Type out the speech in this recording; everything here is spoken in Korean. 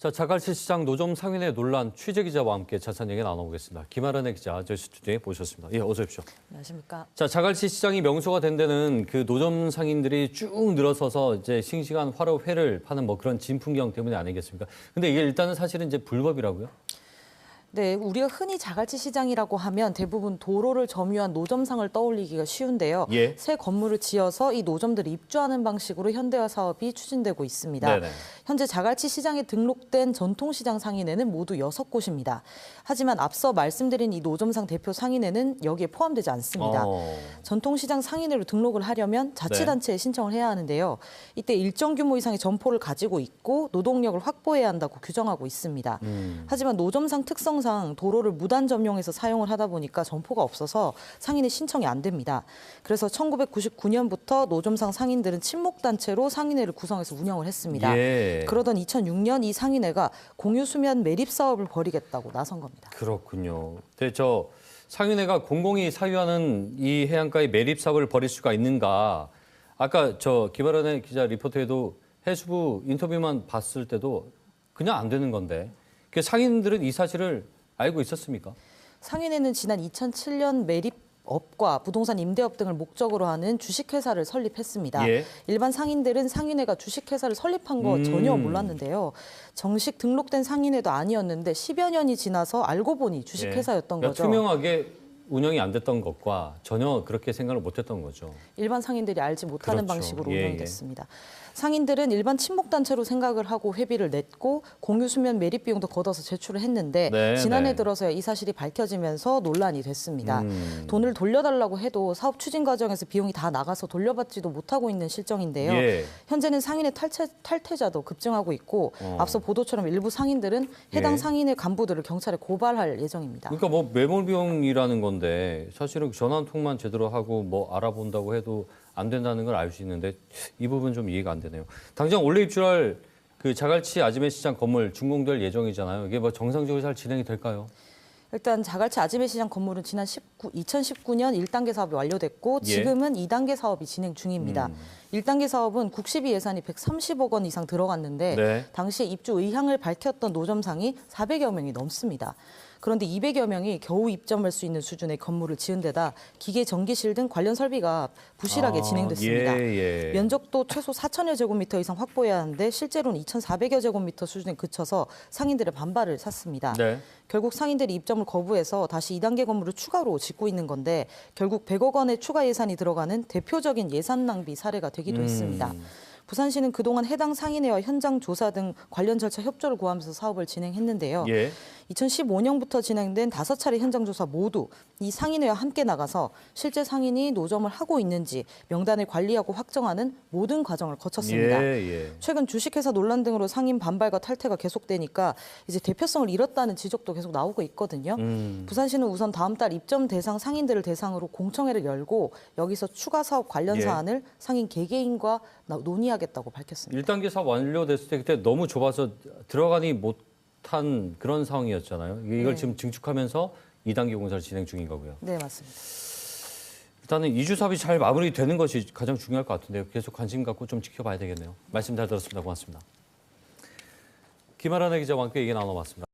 자, 자갈치 시장 노점 상인의 논란 취재 기자와 함께 자세한 얘기 나눠보겠습니다. 김아란의 기자 저희 스튜디오에 모셨습니다. 예, 어서 오십시오. 안녕하십니까. 자, 자갈치 시장이 명소가 된 데는 그 노점 상인들이 쭉 늘어서서 이제 싱싱한 화로 회를 파는 뭐 그런 진풍경 때문에 아니겠습니까? 근데 이게 일단은 사실은 이제 불법이라고요? 네, 우리가 흔히 자갈치 시장이라고 하면 대부분 도로를 점유한 노점상을 떠올리기가 쉬운데요. 예. 새 건물을 지어서 이 노점들을 입주하는 방식으로 현대화 사업이 추진되고 있습니다. 네네. 현재 자갈치 시장에 등록된 전통시장 상인회는 모두 6곳입니다. 하지만 앞서 말씀드린 이 노점상 대표 상인회는 여기에 포함되지 않습니다. 전통시장 상인회로 등록을 하려면 자치단체에 신청을 해야 하는데요. 이때 일정 규모 이상의 점포를 가지고 있고 노동력을 확보해야 한다고 규정하고 있습니다. 하지만 노점상 특성상 도로를 무단 점용해서 사용을 하다 보니까 점포가 없어서 상인회 신청이 안 됩니다. 그래서 1999년부터 노점상 상인들은 친목단체로 상인회를 구성해서 운영을 했습니다. 예. 그러던 2006년 이 상인회가 공유수면 매립 사업을 벌이겠다고 나선 겁니다. 그렇군요. 근데 저 상인회가 공공이 사유하는 이 해안가의 매립 사업을 벌일 수가 있는가? 아까 저 김아란의 기자 리포트에도 해수부 인터뷰만 봤을 때도 그냥 안 되는 건데 그 상인들은 이 사실을 알고 있었습니까? 상인회는 지난 2007년 매립업과 부동산 임대업 등을 목적으로 하는 주식회사를 설립했습니다. 예. 일반 상인들은 상인회가 주식회사를 설립한 거 전혀 몰랐는데요. 정식 등록된 상인회도 아니었는데 10여 년이 지나서 알고 보니 주식회사였던 그러니까 거죠. 투명하게 운영이 안 됐던 것과 전혀 그렇게 생각을 못 했던 거죠. 일반 상인들이 알지 못하는 그렇죠. 방식으로 예, 운영이 됐습니다. 상인들은 일반 친목단체로 생각을 하고 회비를 냈고 공유수면 매립 비용도 걷어서 제출을 했는데 네, 지난해 네. 들어서야 이 사실이 밝혀지면서 논란이 됐습니다. 돈을 돌려달라고 해도 사업 추진 과정에서 비용이 다 나가서 돌려받지도 못하고 있는 실정인데요. 예. 현재는 상인의 탈퇴자도 급증하고 있고 앞서 보도처럼 일부 상인들은 해당 예. 상인의 간부들을 경찰에 고발할 예정입니다. 그러니까 뭐 매몰 비용이라는 건데 사실은 전화 한 통만 제대로 하고 뭐 알아본다고 해도 안 된다는 걸 알 수 있는데 이 부분 좀 이해가 안 되네요. 당장 올해 입주할 그 자갈치 아지매 시장 건물 준공될 예정이잖아요. 이게 뭐 정상적으로 잘 진행이 될까요? 일단 자갈치 아지매 시장 건물은 지난 2019년 1단계 사업이 완료됐고 예. 지금은 2단계 사업이 진행 중입니다. 1단계 사업은 국시비 예산이 130억 원 이상 들어갔는데 네. 당시에 입주 의향을 밝혔던 노점상이 400여 명이 넘습니다. 그런데 200여 명이 겨우 입점할 수 있는 수준의 건물을 지은 데다 기계 전기실 등 관련 설비가 부실하게 진행됐습니다. 예. 면적도 최소 4천여 제곱미터 이상 확보해야 하는데 실제로는 2,400여 제곱미터 수준에 그쳐서 상인들의 반발을 샀습니다. 네. 결국 상인들이 입점을 거부해서 다시 2단계 건물을 추가로 짓고 있는 건데 결국 100억 원의 추가 예산이 들어가는 대표적인 예산 낭비 사례가 되기도 했습니다. 부산시는 그동안 해당 상인회와 현장 조사 등 관련 절차 협조를 구하면서 사업을 진행했는데요. 예. 2015년부터 진행된 5차례 현장 조사 모두 이 상인회와 함께 나가서 실제 상인이 노점을 하고 있는지 명단을 관리하고 확정하는 모든 과정을 거쳤습니다. 예. 최근 주식회사 논란 등으로 상인 반발과 탈퇴가 계속되니까 이제 대표성을 잃었다는 지적도 계속 나오고 있거든요. 부산시는 우선 다음 달 입점 대상 상인들을 대상으로 공청회를 열고 여기서 추가 사업 관련 예. 사안을 상인 개개인과 논의하겠다고 밝혔습니다. 1단계 사업 완료됐을 때 그때 너무 좁아서 들어가니 못한 그런 상황이었잖아요. 이걸 네. 지금 증축하면서 2단계 공사를 진행 중인 거고요. 네, 맞습니다. 일단은 이주 사업이 잘 마무리되는 것이 가장 중요할 것 같은데요. 계속 관심 갖고 좀 지켜봐야 되겠네요. 말씀 잘 들었습니다. 고맙습니다. 김아란의 기자와 함께 얘기 나눠봤습니다.